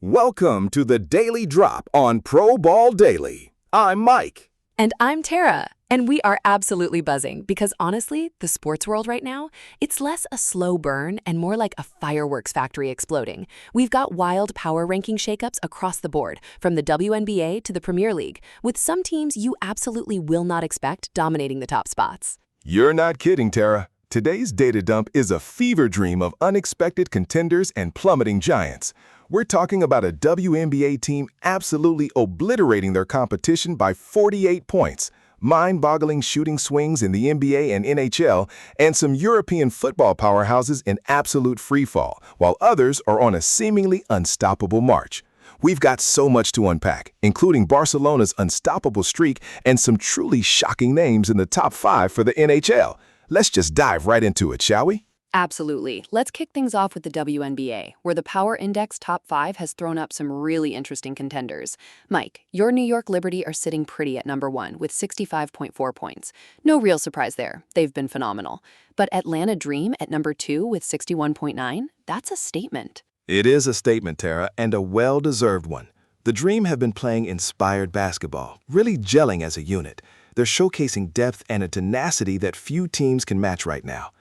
Welcome to the Daily Drop on Pro Ball Daily. I'm Mike. And I'm Tara, and we are absolutely buzzing because honestly, the sports world right now, it's less a slow burn and more like a fireworks factory exploding. We've got wild power ranking shakeups across the board, from the WNBA to the Premier League, with some teams you absolutely will not expect dominating the top spots. You're not kidding, Tara. Today's data dump is a fever dream of unexpected contenders and plummeting giants. We're talking about a WNBA team absolutely obliterating their competition by 48 points, mind-boggling shooting swings in the NBA and NHL, and some European football powerhouses in absolute freefall, while others are on a seemingly unstoppable march. We've got so much to unpack, including Barcelona's unstoppable streak and some truly shocking names in the top 5 for the NHL. Let's just dive right into it, shall we? Absolutely. Let's kick things off with the WNBA, where the Power Index top 5 has thrown up some really interesting contenders. Mike, your New York Liberty are sitting pretty at number 1 with 65.4 points. No real surprise there. They've been phenomenal. But Atlanta Dream at number 2 with 61.9, that's a statement. It is a statement, Tara, and a well-deserved one. The Dream have been playing inspired basketball, really gelling as a unit. They're showcasing depth and a tenacity that few teams can match right now.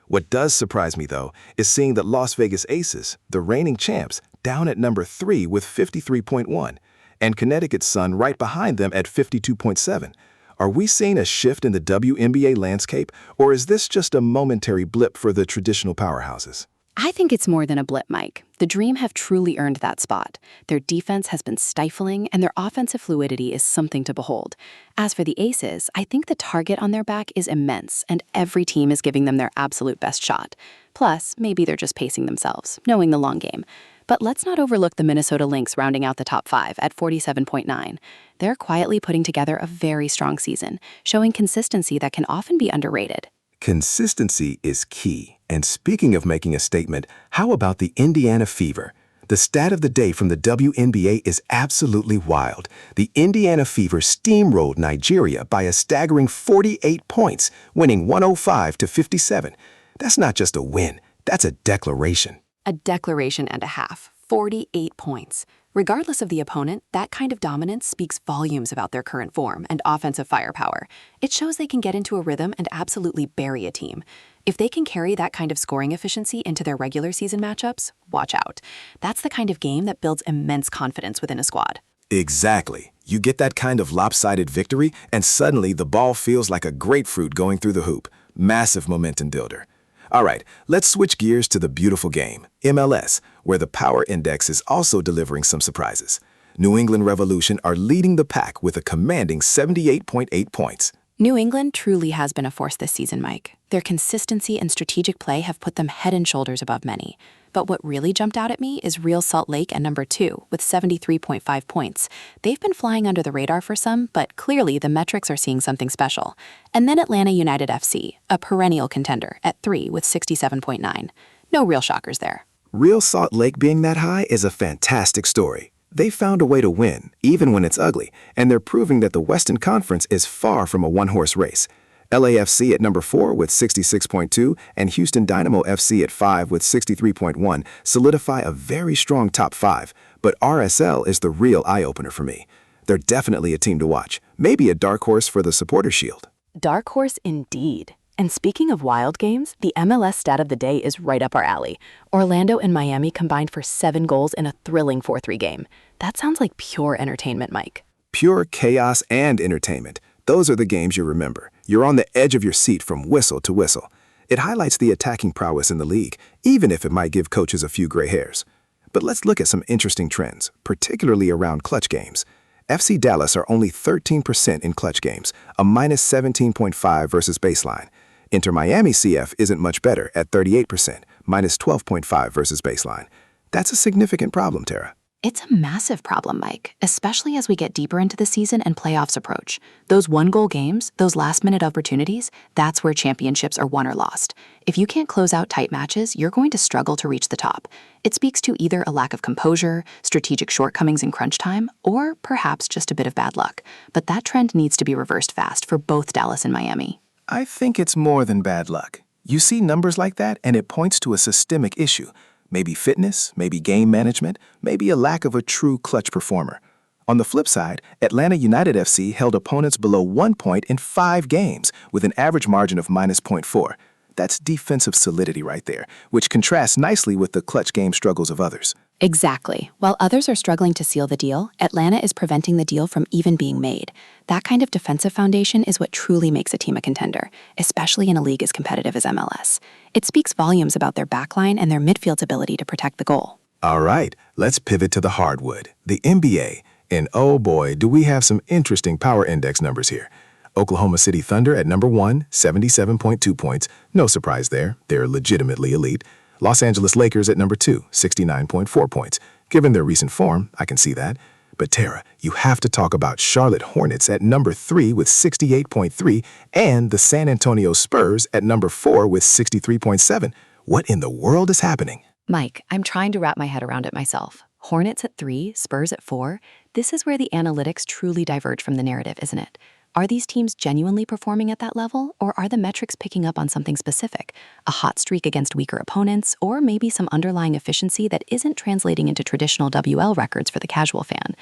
What does surprise me, though, is seeing the Las Vegas Aces, the reigning champs, down at number 3 with 53.1, and Connecticut Sun right behind them at 52.7. Are we seeing a shift in the WNBA landscape, or is this just a momentary blip for the traditional powerhouses? I think it's more than a blip, Mike. The Dream have truly earned that spot. Their defense has been stifling, and their offensive fluidity is something to behold. As for the Aces, I think the target on their back is immense, and every team is giving them their absolute best shot. Plus, maybe they're just pacing themselves, knowing the long game. But let's not overlook the Minnesota Lynx rounding out the top 5 at 47.9. They're quietly putting together a very strong season, showing consistency that can often be underrated. Consistency is key. And speaking of making a statement, how about the Indiana Fever? The stat of the day from the WNBA is absolutely wild. The Indiana Fever steamrolled Nigeria by a staggering 48 points, winning 105-57. That's not just a win, that's a declaration. A declaration and a half, 48 points. Regardless of the opponent, that kind of dominance speaks volumes about their current form and offensive firepower. It shows they can get into a rhythm and absolutely bury a team. If they can carry that kind of scoring efficiency into their regular season matchups, watch out. That's the kind of game that builds immense confidence within a squad. Exactly. You get that kind of lopsided victory, and suddenly the ball feels like a grapefruit going through the hoop. Massive momentum builder. All right, let's switch gears to the beautiful game, MLS, where the Power Index is also delivering some surprises. New England Revolution are leading the pack with a commanding 78.8 points. New England truly has been a force this season, Mike. Their consistency and strategic play have put them head and shoulders above many. But what really jumped out at me is Real Salt Lake at number 2 with 73.5 points. They've been flying under the radar for some, but clearly the metrics are seeing something special. And then Atlanta United FC, a perennial contender, at 3 with 67.9. No real shockers there. Real Salt Lake being that high is a fantastic story. They found a way to win, even when it's ugly, and they're proving that the Western Conference is far from a one-horse race. LAFC at number 4 with 66.2 and Houston Dynamo FC at 5 with 63.1 solidify a very strong top 5, but RSL is the real eye-opener for me. They're definitely a team to watch, maybe a dark horse for the Supporters' Shield. Dark horse indeed. And speaking of wild games, the MLS stat of the day is right up our alley. Orlando and Miami combined for 7 goals in a thrilling 4-3 game. That sounds like pure entertainment, Mike. Pure chaos and entertainment. Those are the games you remember. You're on the edge of your seat from whistle to whistle. It highlights the attacking prowess in the league, even if it might give coaches a few gray hairs. But let's look at some interesting trends, particularly around clutch games. FC Dallas are only 13% in clutch games, a minus 17.5 versus baseline. Inter Miami CF isn't much better at 38%, minus 12.5 versus baseline. That's a significant problem, Tara. It's a massive problem, Mike, especially as we get deeper into the season and playoffs approach. Those one-goal games, those last-minute opportunities, that's where championships are won or lost. If you can't close out tight matches, you're going to struggle to reach the top. It speaks to either a lack of composure, strategic shortcomings in crunch time, or perhaps just a bit of bad luck. But that trend needs to be reversed fast for both Dallas and Miami. I think it's more than bad luck. You see numbers like that, and it points to a systemic issue. Maybe fitness, maybe game management, maybe a lack of a true clutch performer. On the flip side, Atlanta United FC held opponents below 1 point in 5 games with an average margin of -0.4. That's defensive solidity right there, which contrasts nicely with the clutch game struggles of others. Exactly. While others are struggling to seal the deal, Atlanta is preventing the deal from even being made. That kind of defensive foundation is what truly makes a team a contender, especially in a league as competitive as MLS. It speaks volumes about their backline and their midfield's ability to protect the goal. All right, let's pivot to the hardwood, the NBA. And oh boy, do we have some interesting power index numbers here. Oklahoma City Thunder at number 1, 77.2 points. No surprise there. They're legitimately elite. Los Angeles Lakers at number 2, 69.4 points. Given their recent form, I can see that. But Tara, you have to talk about Charlotte Hornets at number 3 with 68.3 and the San Antonio Spurs at number 4 with 63.7. What in the world is happening? Mike, I'm trying to wrap my head around it myself. Hornets at 3, Spurs at 4. This is where the analytics truly diverge from the narrative, isn't it? Are these teams genuinely performing at that level, or are the metrics picking up on something specific? A hot streak against weaker opponents, or maybe some underlying efficiency that isn't translating into traditional WL records for the casual fan?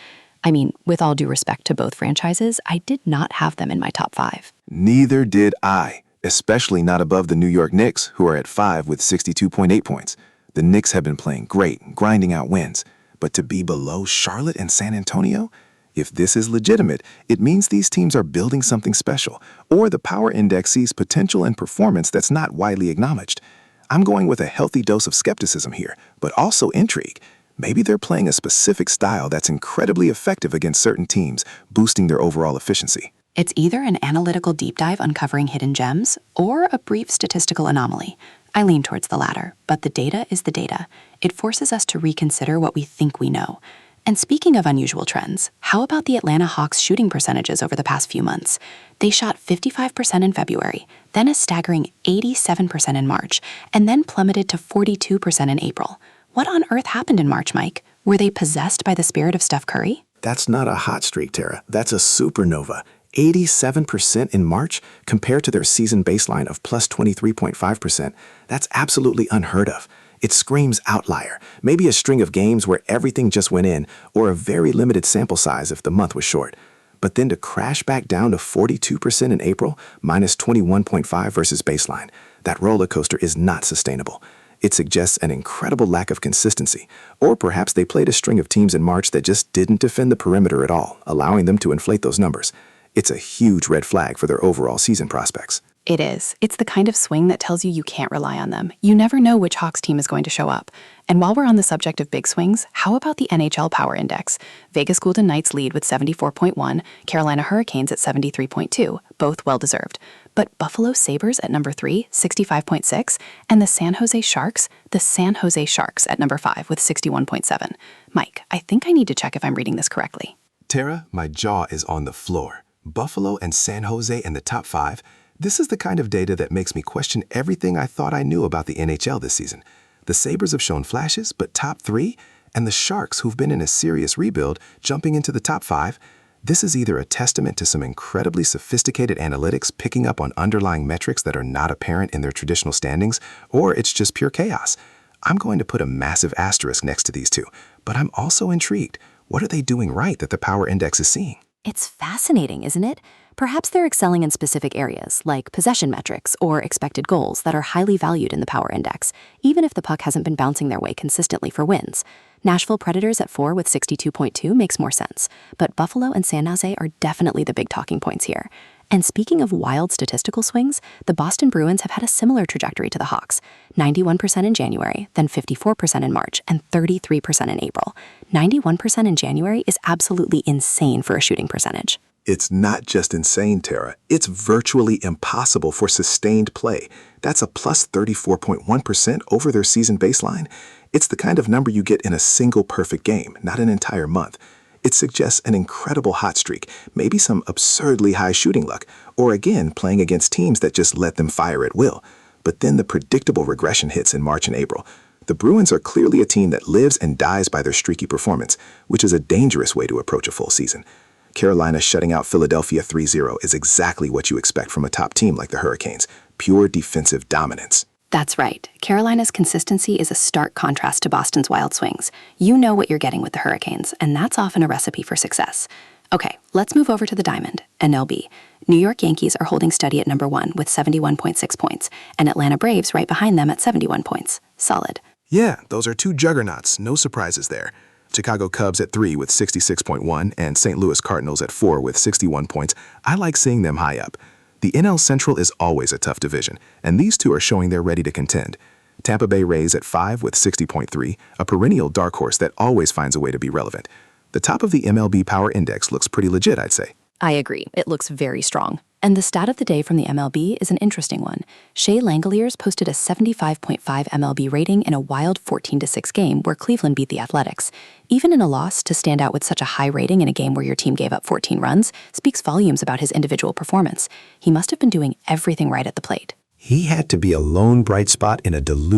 I mean, with all due respect to both franchises, I did not have them in my top 5. Neither did I, especially not above the New York Knicks, who are at 5 with 62.8 points. The Knicks have been playing great, grinding out wins. But to be below Charlotte and San Antonio? If this is legitimate, it means these teams are building something special, or the Power Index sees potential and performance that's not widely acknowledged. I'm going with a healthy dose of skepticism here, but also intrigue. Maybe they're playing a specific style that's incredibly effective against certain teams, boosting their overall efficiency. It's either an analytical deep dive uncovering hidden gems, or a brief statistical anomaly. I lean towards the latter, but the data is the data. It forces us to reconsider what we think we know. And speaking of unusual trends, how about the Atlanta Hawks shooting percentages over the past few months? They shot 55% in February, then a staggering 87% in March, and then plummeted to 42% in April. What on earth happened in March, Mike? Were they possessed by the spirit of Steph Curry? That's not a hot streak, Tara. That's a supernova. 87% in March compared to their season baseline of plus 23.5%. That's absolutely unheard of. It screams outlier, maybe a string of games where everything just went in, or a very limited sample size if the month was short. But then to crash back down to 42% in April, minus 21.5 versus baseline, that roller coaster is not sustainable. It suggests an incredible lack of consistency, or perhaps they played a string of teams in March that just didn't defend the perimeter at all, allowing them to inflate those numbers. It's a huge red flag for their overall season prospects. It is. It's the kind of swing that tells you can't rely on them. You never know which Hawks team is going to show up. And while we're on the subject of big swings, how about the NHL Power Index? Vegas Golden Knights lead with 74.1, Carolina Hurricanes at 73.2, both well-deserved. But Buffalo Sabres at number 3, 65.6, and the San Jose Sharks at number 5 with 61.7. Mike, I think I need to check if I'm reading this correctly. Tara, my jaw is on the floor. Buffalo and San Jose in the top 5? This is the kind of data that makes me question everything I thought I knew about the NHL this season. The Sabres have shown flashes, but top 3? And the Sharks, who've been in a serious rebuild, jumping into the top 5? This is either a testament to some incredibly sophisticated analytics picking up on underlying metrics that are not apparent in their traditional standings, or it's just pure chaos. I'm going to put a massive asterisk next to these two, but I'm also intrigued. What are they doing right that the Power Index is seeing? It's fascinating, isn't it? Perhaps they're excelling in specific areas, like possession metrics or expected goals that are highly valued in the Power Index, even if the puck hasn't been bouncing their way consistently for wins. Nashville Predators at 4 with 62.2 makes more sense, but Buffalo and San Jose are definitely the big talking points here. And speaking of wild statistical swings, the Boston Bruins have had a similar trajectory to the Hawks. 91% in January, then 54% in March, and 33% in April. 91% in January is absolutely insane for a shooting percentage. It's not just insane, Tara. It's virtually impossible for sustained play. That's a plus 34.1% over their season baseline. It's the kind of number you get in a single perfect game, not an entire month. It suggests an incredible hot streak, maybe some absurdly high shooting luck, or again, playing against teams that just let them fire at will. But then the predictable regression hits in March and April. The Bruins are clearly a team that lives and dies by their streaky performance, which is a dangerous way to approach a full season. Carolina shutting out Philadelphia 3-0 is exactly what you expect from a top team like the Hurricanes, pure defensive dominance. That's right. Carolina's consistency is a stark contrast to Boston's wild swings. You know what you're getting with the Hurricanes, and that's often a recipe for success. Okay, let's move over to the Diamond, MLB. New York Yankees are holding steady at number 1 with 71.6 points, and Atlanta Braves right behind them at 71 points. Solid. Yeah, those are two juggernauts, no surprises there. Chicago Cubs at 3 with 66.1 and St. Louis Cardinals at 4 with 61 points. I like seeing them high up. The NL Central is always a tough division, and these two are showing they're ready to contend. Tampa Bay Rays at 5 with 60.3, a perennial dark horse that always finds a way to be relevant. The top of the MLB Power Index looks pretty legit, I'd say. I agree. It looks very strong. And the stat of the day from the MLB is an interesting one. Shea Langoliers posted a 75.5 MLB rating in a wild 14-6 game where Cleveland beat the Athletics. Even in a loss, to stand out with such a high rating in a game where your team gave up 14 runs speaks volumes about his individual performance. He must have been doing everything right at the plate. He had to be a lone bright spot in a